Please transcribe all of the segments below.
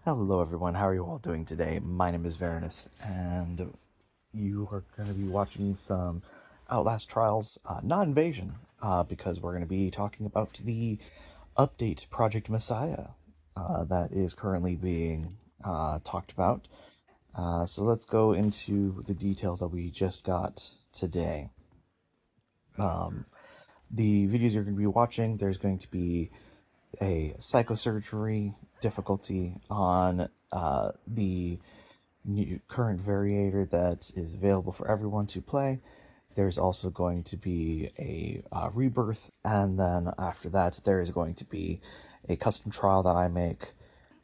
Hello everyone, how are you all doing today? My name is Varanus, and you are going to be watching some Outlast Trials, not Invasion, because we're going to be talking about the update Project Messiah that is currently being talked about. So let's go into the details that we just got today. Um, the videos you're going to be watching, there's going to be a psychosurgery difficulty on the new current variator that is available for everyone to play. There's also going to be a rebirth, and then after that, there is going to be a custom trial that I make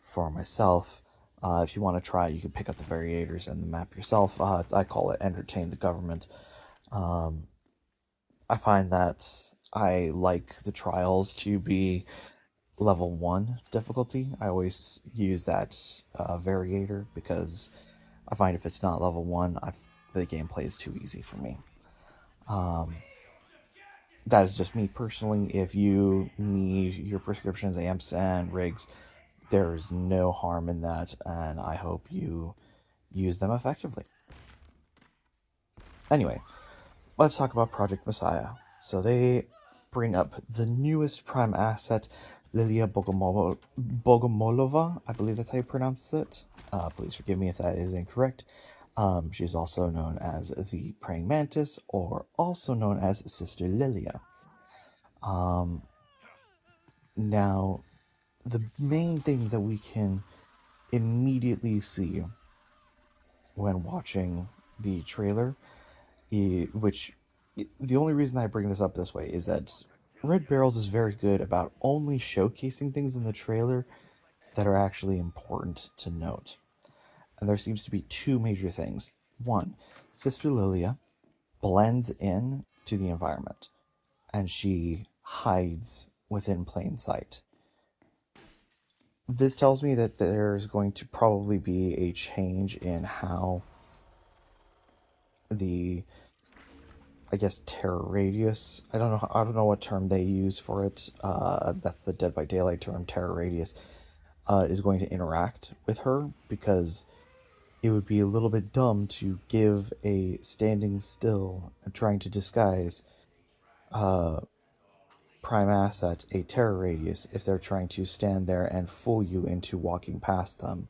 for myself. If you want to try it, you can pick up the variators and the map yourself. I call it Entertain the Government. Um, I find that I like the trials to be level 1 difficulty. I always use that variator because I find if it's not level 1, the gameplay is too easy for me. Um, that is just me personally. If you need your prescriptions, amps, and rigs, there's no harm in that, and I hope you use them effectively. Anyway, let's talk about Project Messiah. So they bring up the newest Prime asset, Lilia Bogomolova. I believe that's how you pronounce it. Please forgive me if that is incorrect. She's also known as the Praying Mantis, or also known as Sister Lilia. Um, Now, the main things that we can immediately see when watching the trailer, which the only reason I bring this up this way is that Red Barrels is very good about only showcasing things in the trailer that are actually important to note. And there seems to be two major things. One, Sister Lilia blends in to the environment and she hides within plain sight. This tells me that there's going to probably be a change in how the, I guess, terror radius. I don't know what term they use for it. That's the Dead by Daylight term, terror radius. Is going to interact with her, because it would be a little bit dumb to give a standing still and trying to disguise uh, prime asset a terror radius if they're trying to stand there and fool you into walking past them.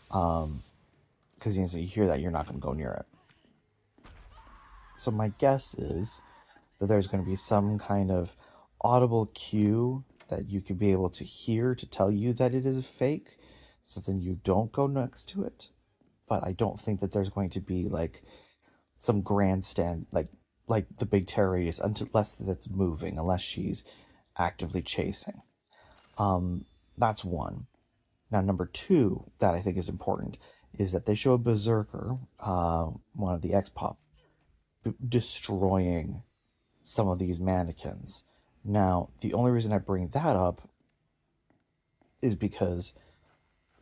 Because you hear that, you're not going to go near it. So my guess is that there's going to be some kind of audible cue that you could be able to hear to tell you that it is a fake, so then you don't go next to it. But I don't think that there's going to be like some grandstand like the big terror radius, unless that's moving, unless she's actively chasing. That's one. Now, number two that I think is important is that they show a berserker, one of the X-Pop, destroying some of these mannequins. Now, the only reason I bring that up is because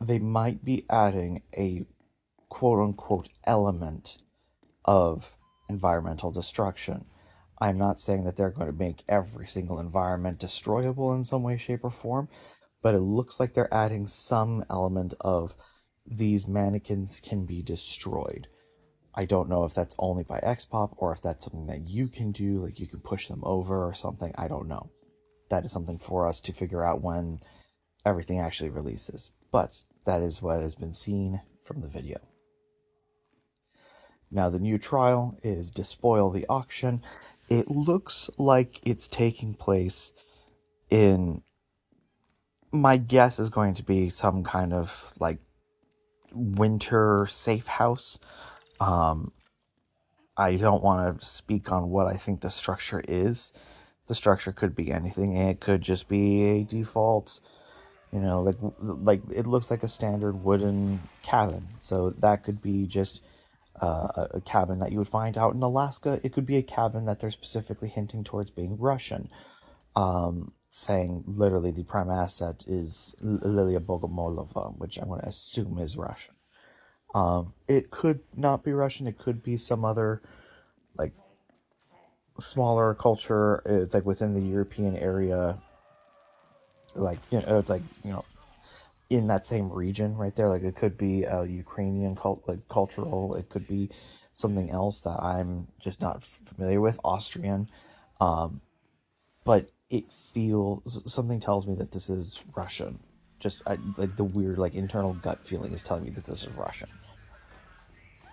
they might be adding a quote unquote element of environmental destruction. I'm not saying that they're going to make every single environment destroyable in some way, shape, or form, but it looks like they're adding some element of these mannequins can be destroyed. I don't know if that's only by Xpop or if that's something that you can do, like you can push them over or something. I don't know. That is something for us to figure out when everything actually releases. But that is what has been seen from the video. Now, the new trial is Despoil the Auction. It looks like it's taking place in, my guess is going to be some kind of like winter safe house. Um, I don't want to speak on what I think the structure is. The structure could be anything. It could just be a default, like it looks like a standard wooden cabin. So that could be just a cabin that you would find out in Alaska. It could be a cabin that they're specifically hinting towards being Russian, saying literally the prime asset is Lilia Bogomolova, which I'm going to assume is Russian. It could not be Russian. It could be some other like smaller culture. It's like within the European area. Like, it's like, in that same region right there. Like it could be a Ukrainian cultural, it could be something else that I'm just not familiar with, Austrian. Um, but it feels, something tells me that this is Russian. Like the weird like internal gut feeling is telling me that this is Russian.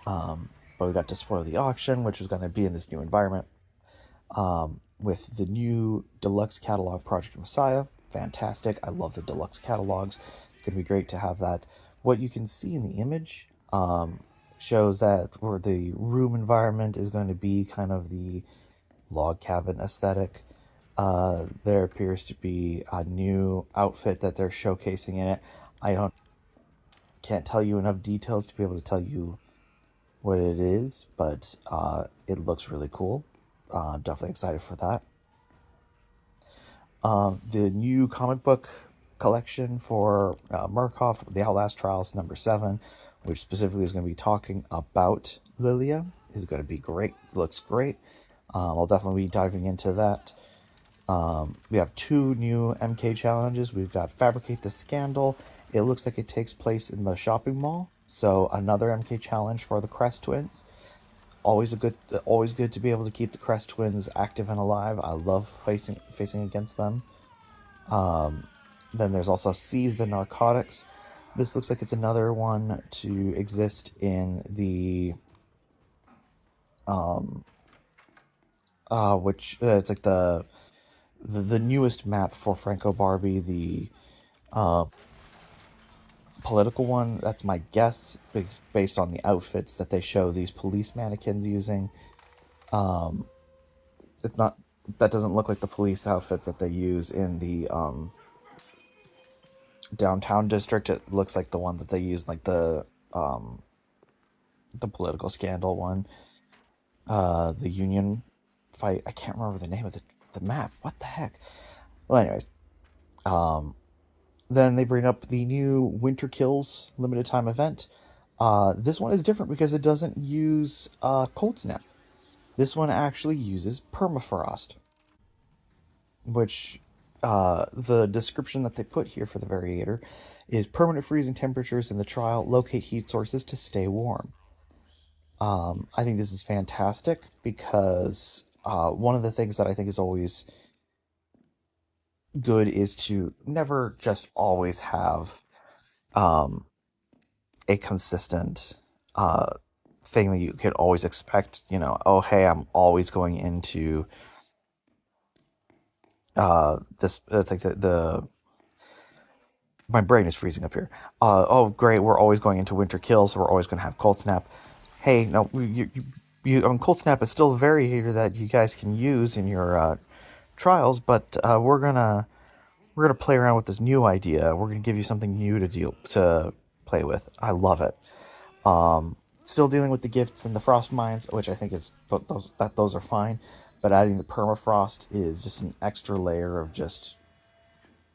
But we got to spoil the auction, which is going to be in this new environment. With the new deluxe catalog, Project Messiah. Fantastic. I love the deluxe catalogs. It's going to be great to have that. What you can see in the image shows that where the room environment is going to be kind of the log cabin aesthetic. There appears to be a new outfit that they're showcasing in it. Can't tell you enough details to be able to tell you what it is, but it looks really cool. Definitely excited for that. The new comic book collection for Murkoff, The Outlast Trials #7, which specifically is going to be talking about Lilia, is going to be great. Looks great. I'll definitely be diving into that. We have 2 new MK challenges. We've got Fabricate the Scandal. It looks like it takes place in the shopping mall. So another MK challenge for the Crest Twins. Always good to be able to keep the Crest Twins active and alive. I love facing against them. Then there's also Seize the Narcotics. This looks like it's another one to exist in the it's like the newest map for Franco Barbie, the political one. That's my guess, based on the outfits that they show these police mannequins using. It's not, that doesn't look like the police outfits that they use in the downtown district. It looks like the one that they use, like the political scandal one, the union fight. I can't remember the name of the map. What the heck? Well, anyways, then they bring up the new Winter Kills limited time event. This one is different because it doesn't use Cold Snap. This one actually uses permafrost, which the description that they put here for the variator is permanent freezing temperatures in the trial, locate heat sources to stay warm. I think this is fantastic because one of the things that I think is always good is to never just always have a consistent thing that you could always expect. You know, oh hey, I'm always going into this. It's like the my brain is freezing up here. Oh great, we're always going into Winter Kill, so we're always going to have Cold Snap. Hey, no, Cold Snap is still a variator that you guys can use in your trials, but we're gonna play around with this new idea. We're gonna give you something new to play with. I love it. Still dealing with the gifts and the frost mines, which I think is those are fine, but adding the permafrost is just an extra layer of just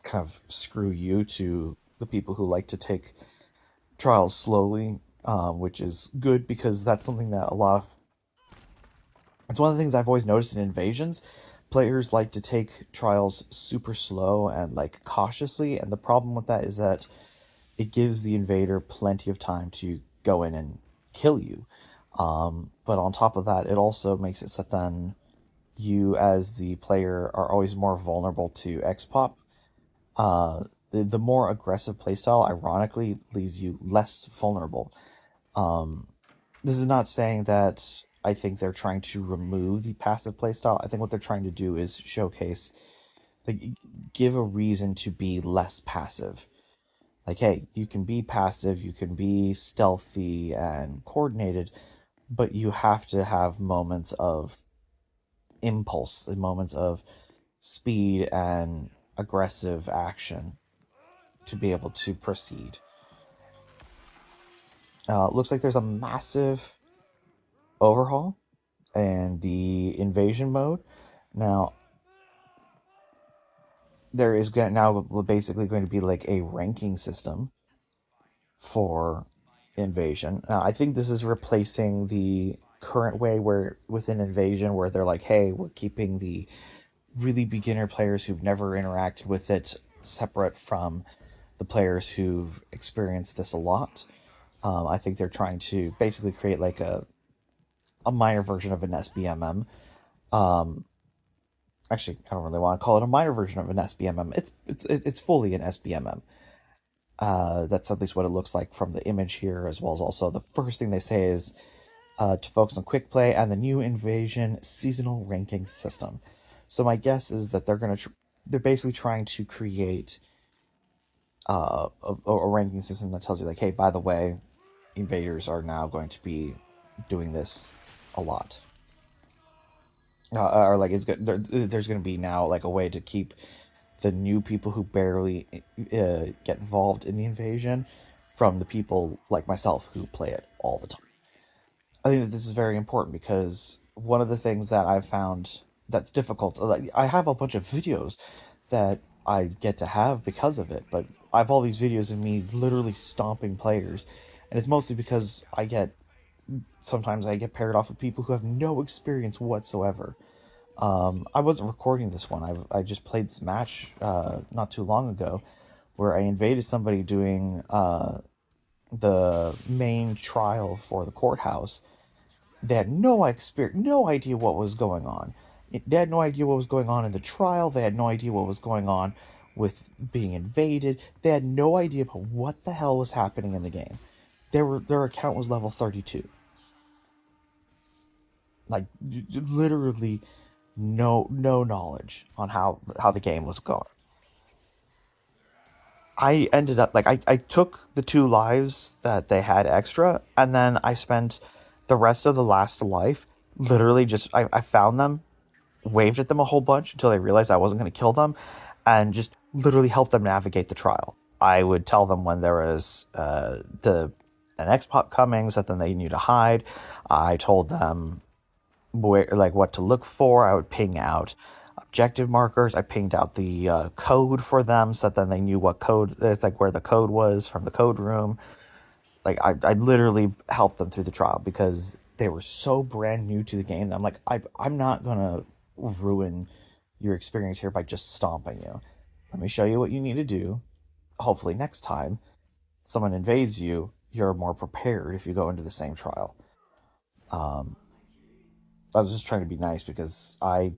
kind of screw you to the people who like to take trials slowly, which is good because that's something that it's one of the things I've always noticed in Invasions. Players like to take trials super slow and like cautiously, and the problem with that is that it gives the invader plenty of time to go in and kill you. But on top of that, it also makes it so that then you as the player are always more vulnerable to X-Pop. The more aggressive playstyle, ironically, leaves you less vulnerable. This is not saying that I think they're trying to remove the passive playstyle. I think what they're trying to do is showcase, like, give a reason to be less passive. Like, hey, you can be passive, you can be stealthy and coordinated, but you have to have moments of impulse, moments of speed and aggressive action to be able to proceed. Looks like there's a massive overhaul and the invasion mode. Now, there is now basically going to be like a ranking system for invasion. Now, I think this is replacing the current way where within invasion where they're like, hey, we're keeping the really beginner players who've never interacted with it separate from the players who've experienced this a lot. I think they're trying to basically create like a minor version of an SBMM. Um, Actually, I don't really want to call it a minor version of an SBMM. It's fully an SBMM. That's at least what it looks like from the image here, as well as also the first thing they say is to focus on quick play and the new Invasion seasonal ranking system. So my guess is that they're basically trying to create a ranking system that tells you like, hey, by the way, invaders are now going to be doing this a lot. Or like there's going to be now like a way to keep the new people who barely get involved in the invasion from the people like myself who play it all the time. I think that this is very important because one of the things that I've found that's difficult, like I have a bunch of videos that I get to have because of it, but I have all these videos of me literally stomping players, and it's mostly because sometimes I get paired off with people who have no experience whatsoever. I wasn't recording this one. I just played this match not too long ago, where I invaded somebody doing the main trial for the courthouse. They had no idea what was going on. They had no idea what was going on in the trial. They had no idea what was going on with being invaded. They had no idea about what the hell was happening in the game. Their account was level 32. Like literally no knowledge on how the game was going. I ended up like I took the 2 lives that they had extra, and then I spent the rest of the last life literally just I found them, waved at them a whole bunch until they realized I wasn't going to kill them, and just literally helped them navigate the trial. I would tell them when there was an X-Pop coming, so then they knew to hide. I told them what to look for. I would ping out objective markers. I pinged out the code for them, so that then they knew what code. It's like where the code was from the code room. Like I literally helped them through the trial because they were so brand new to the game. I'm like I'm not gonna ruin your experience here by just stomping you. Let me show you what you need to do. Hopefully next time someone invades you, you're more prepared if you go into the same trial. Um, I was just trying to be nice because I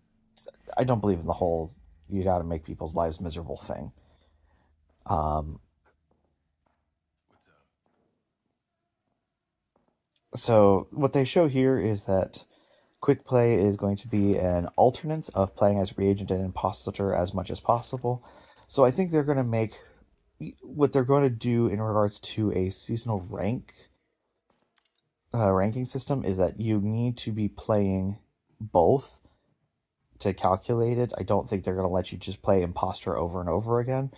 don't believe in the whole you got to make people's lives miserable thing. Um, so what they show here is that quick play is going to be an alternate of playing as reagent and imposter as much as possible. So I think they're going to make what they're going to do in regards to a seasonal ranking system is that you need to be playing both to calculate it. I don't think they're going to let you just play imposter over and over again.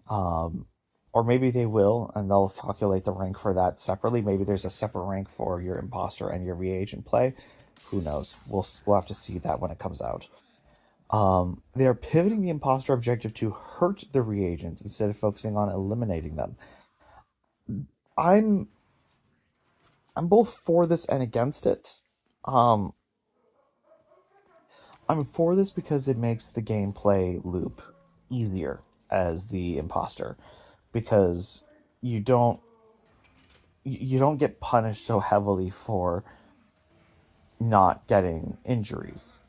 Um, or maybe they will, and they'll calculate the rank for that separately. Maybe there's a separate rank for your imposter and your reagent play. Who knows? We'll have to see that when it comes out. They are pivoting the imposter objective to hurt the reagents instead of focusing on eliminating them. I'm I'm both for this and against it. Um, I'm for this because it makes the gameplay loop easier as the imposter because you don't you don't get punished so heavily for not getting injuries.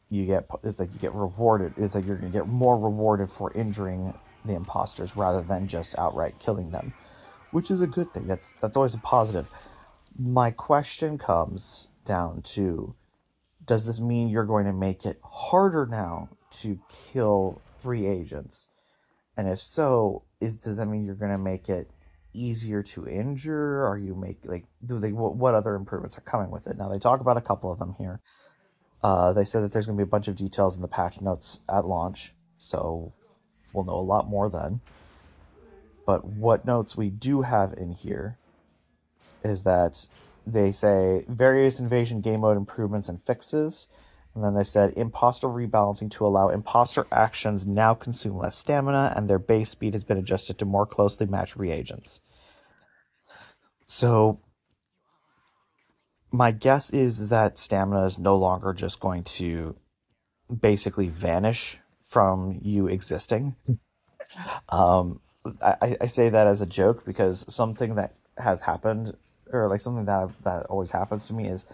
You get rewarded. Is that you're gonna get more rewarded for injuring the imposters rather than just outright killing them, which is a good thing. That's always a positive. My question comes down to: does this mean you're going to make it harder now to kill reagents? And if so, does that mean you're going to make it easier to injure? Are you make like do they what other improvements are coming with it? Now they talk about a couple of them here. They said that there's going to be a bunch of details in the patch notes at launch, so we'll know a lot more then. But what notes we do have in here is that they say various invasion game mode improvements and fixes. And then they said imposter rebalancing to allow imposter actions now consume less stamina, and their base speed has been adjusted to more closely match reagents. So my guess is that stamina is no longer just going to basically vanish from you existing. I say that as a joke because something that has happened, or like something that always happens to me, is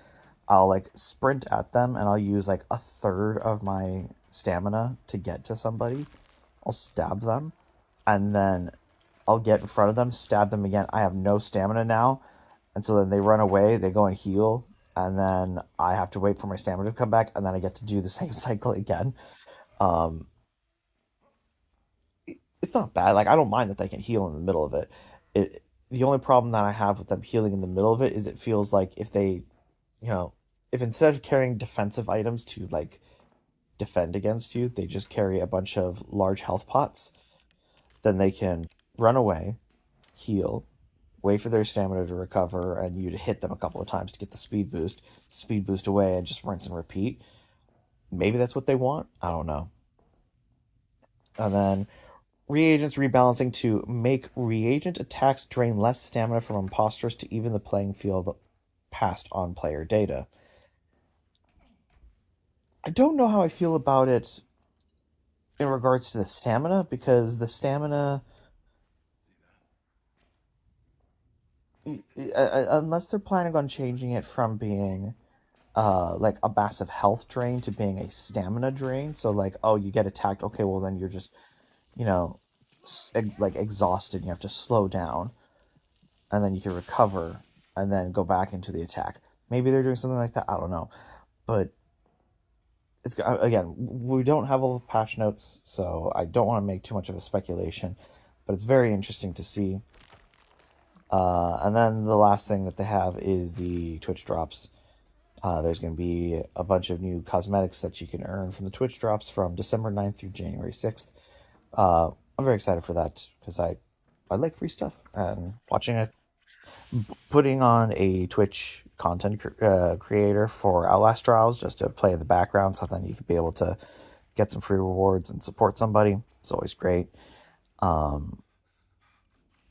I'll like sprint at them and I'll use like a third of my stamina to get to somebody. I'll stab them, and then I'll get in front of them, stab them again. I have no stamina now, and so then they run away, they go and heal, and then I have to wait for my stamina to come back, and then I get to do the same cycle again. Um, it's not bad. Like I don't mind that they can heal in the middle of it. The only problem that I have with them healing in the middle of it is it feels like if they, you know, if instead of carrying defensive items to like defend against you, they just carry a bunch of large health pots, then they can run away, heal, wait for their stamina to recover, and you'd hit them a couple of times to get the speed boost away, and just rinse and repeat. Maybe that's what they want. I don't know. And then reagents rebalancing to make reagent attacks drain less stamina from imposters to even the playing field past on player data. I don't know how I feel about it in regards to the stamina, because the stamina, unless they're planning on changing it from being like a massive health drain to being a stamina drain. So like, oh, you get attacked. Okay, well then you're just, you know, like exhausted. You have to slow down, and then you can recover, and then go back into the attack. Maybe they're doing something like that. I don't know, but it's again, we don't have all the patch notes, so I don't want to make too much of a speculation. But it's very interesting to see. And then the last thing that they have is the Twitch drops. There's going to be a bunch of new cosmetics that you can earn from the Twitch drops from December 9th through January 6th. I'm very excited for that because I like free stuff, and watching it, putting on a Twitch content creator for Outlast Trials just to play in the background, so then you could be able to get some free rewards and support somebody. It's always great. Um,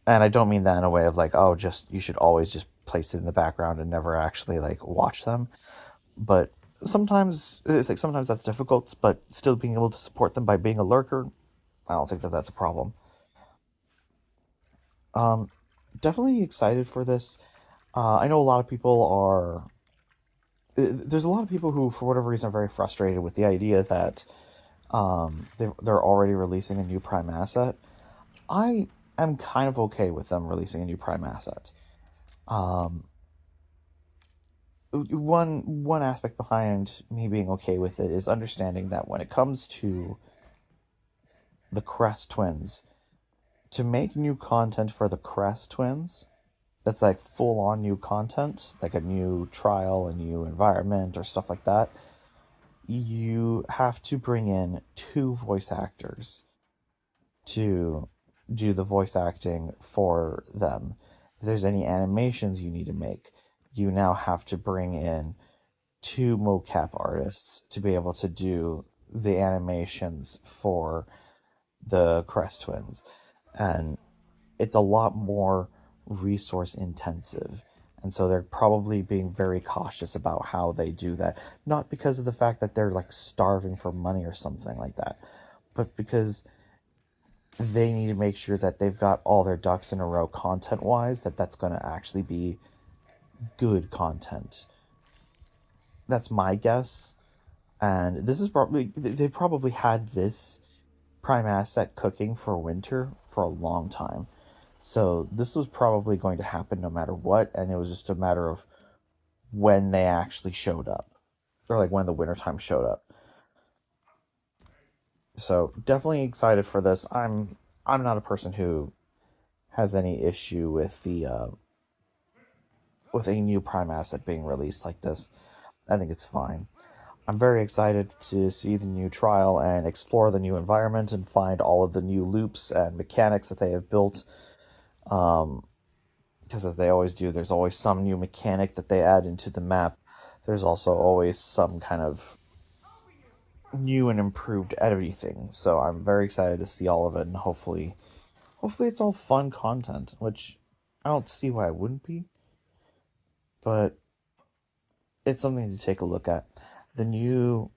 and I don't mean that in a way of like, oh, just you should always just place it in the background and never actually like watch them. But sometimes it's like sometimes that's difficult, but still being able to support them by being a lurker, I don't think that that's a problem. Um, Definitely excited for this. I know a lot of people are. There's a lot of people who, for whatever reason, are very frustrated with the idea that they're already releasing a new Prime asset. I am kind of okay with them releasing a new Prime asset. Um, one aspect behind me being okay with it is understanding that when it comes to the Crest Twins, to make new content for the Crest Twins, that's like full on new content, like a new trial, a new environment, or stuff like that, you have to bring in two voice actors to do the voice acting for them. If there's any animations you need to make, you now have to bring in two mocap artists to be able to do the animations for the Crest Twins. And it's a lot more resource intensive. And so they're probably being very cautious about how they do that. Not because of the fact that they're like starving for money or something like that, but because they need to make sure that they've got all their ducks in a row content wise, that's going to actually be good content. That's my guess. And this is probably, they probably had this Prime asset cooking for winter for a long time. So this was probably going to happen no matter what, and it was just a matter of when they actually showed up, or like when the wintertime showed up. So definitely excited for this. I'm not a person who has any issue with a new Prime asset being released like this. I think it's fine. I'm very excited to see the new trial and explore the new environment and find all of the new loops and mechanics that they have built. Because as they always do, there's always some new mechanic that they add into the map. There's also always some kind of new and improved everything. So I'm very excited to see all of it, and hopefully it's all fun content, which I don't see why it wouldn't be, but it's something to take a look at. The new,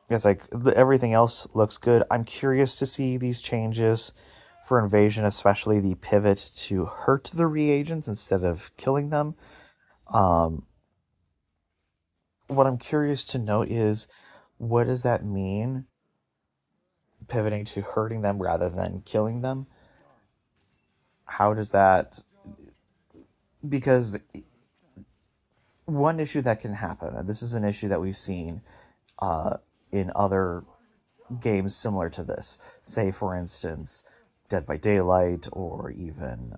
it's like everything else looks good. I'm curious to see these changes for invasion, especially the pivot to hurt the reagents instead of killing them. Um, what I'm curious to note is, what does that mean, pivoting to hurting them rather than killing them? How does that? Because one issue that can happen, and this is an issue that we've seen uh, in other games similar to this, say for instance, Dead by Daylight, or even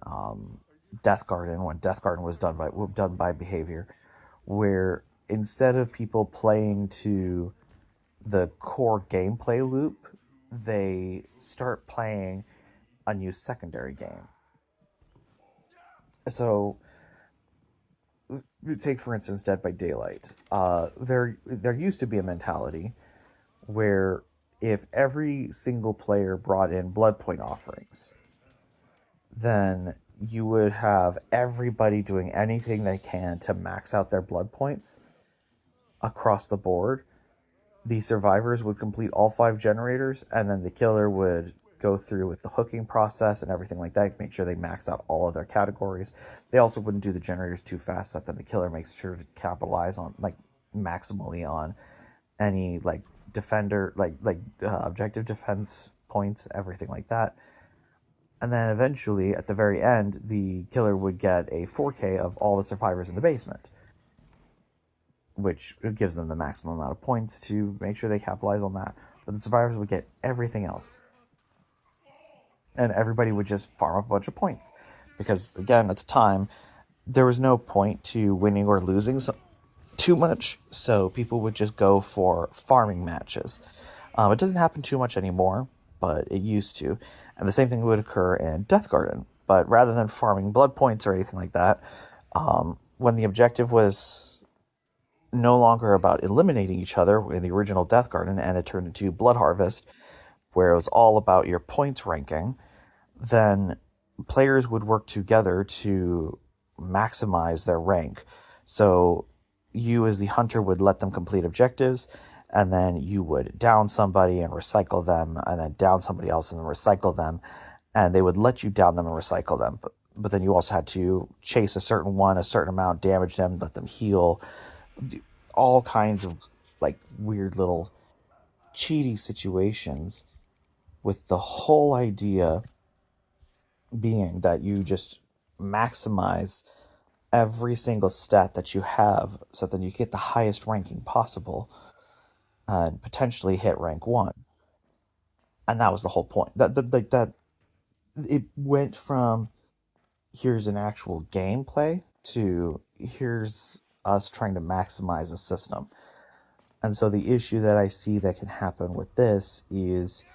Death Garden, when Death Garden was done by Behavior, where instead of people playing to the core gameplay loop, they start playing a new secondary game. So, take for instance Dead by Daylight. There used to be a mentality where if every single player brought in blood point offerings, then you would have everybody doing anything they can to max out their blood points across the board. The survivors would complete all 5 generators, and then the killer would go through with the hooking process and everything like that, make sure they max out all of their categories. They also wouldn't do the generators too fast, so then the killer makes sure to capitalize on, like, maximally on any, like, defender, objective defense points, everything like that. And then eventually, at the very end, the killer would get a 4K of all the survivors in the basement, which gives them the maximum amount of points to make sure they capitalize on that. But the survivors would get everything else. And everybody would just farm up a bunch of points. Because, again, at the time, there was no point to winning or losing too much, so people would just go for farming matches. It doesn't happen too much anymore, but it used to. And the same thing would occur in Death Garden. But rather than farming blood points or anything like that, when the objective was no longer about eliminating each other in the original Death Garden, and it turned into Blood Harvest, where it was all about your points ranking, then players would work together to maximize their rank. So you as the hunter would let them complete objectives, and then you would down somebody and recycle them, and then down somebody else and then recycle them, and they would let you down them and recycle them. But then you also had to chase a certain amount, damage them, let them heal, all kinds of like weird little cheaty situations, with the whole idea being that you just maximize every single stat that you have so that you get the highest ranking possible and potentially hit rank 1. And that was the whole point. That it went from here's an actual gameplay to here's us trying to maximize a system. And so the issue that I see that can happen with this is,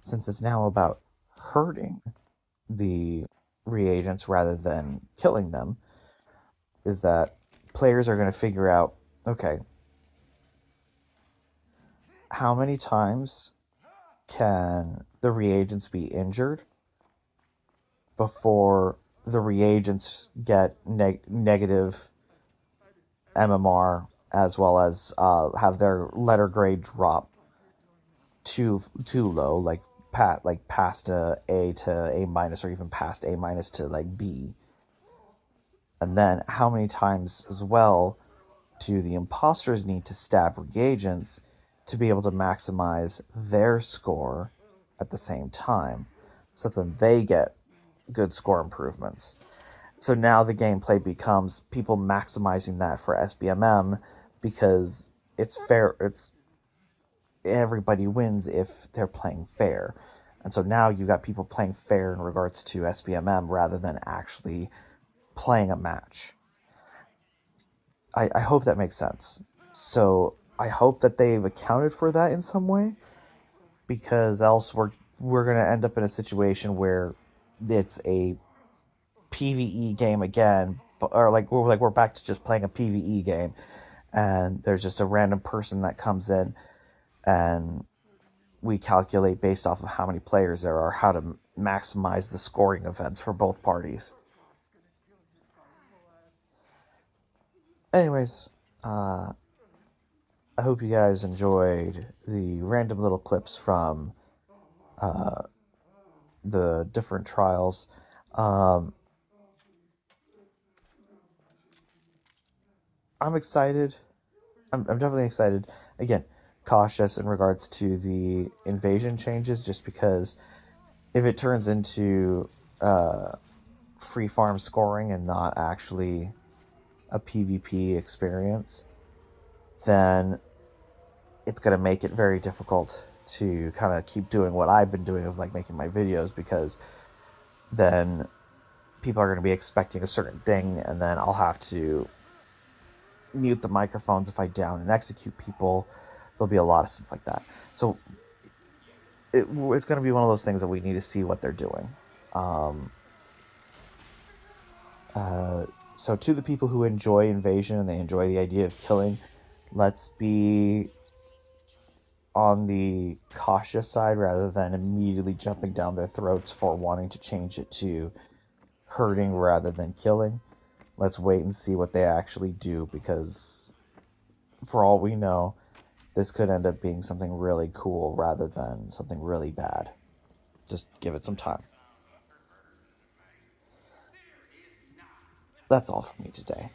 since it's now about hurting the reagents rather than killing them, is that players are going to figure out, okay, how many times can the reagents be injured before the reagents get negative MMR, as well as have their letter grade drop too low, like past a to A minus, or even past A minus to like B. And then how many times as well do the imposters need to stab reagents to be able to maximize their score at the same time, so that they get good score improvements. So now the gameplay becomes people maximizing that for SBMM, because it's fair. It's everybody wins if they're playing fair. And so now you got people playing fair in regards to SBMM rather than actually playing a match. I hope that makes sense. So I hope that they've accounted for that in some way, because else we're gonna end up in a situation where it's a PvE game again, or we're back to just playing a PvE game, and there's just a random person that comes in, and we calculate based off of how many players there are how to maximize the scoring events for both parties. Anyways, I hope you guys enjoyed the random little clips from the different trials. Um, I'm excited. I'm definitely excited. Again, cautious in regards to the invasion changes, just because if it turns into uh, free farm scoring and not actually a PvP experience, then it's going to make it very difficult to kind of keep doing what I've been doing of like making my videos, because then people are going to be expecting a certain thing, and then I'll have to mute the microphones if I down and execute people. There'll be a lot of stuff like that. So it's going to be one of those things that we need to see what they're doing. Um, so to the people who enjoy invasion and they enjoy the idea of killing, let's be on the cautious side rather than immediately jumping down their throats for wanting to change it to hurting rather than killing. Let's wait and see what they actually do, because for all we know, this could end up being something really cool rather than something really bad. Just give it some time. That's all for me today.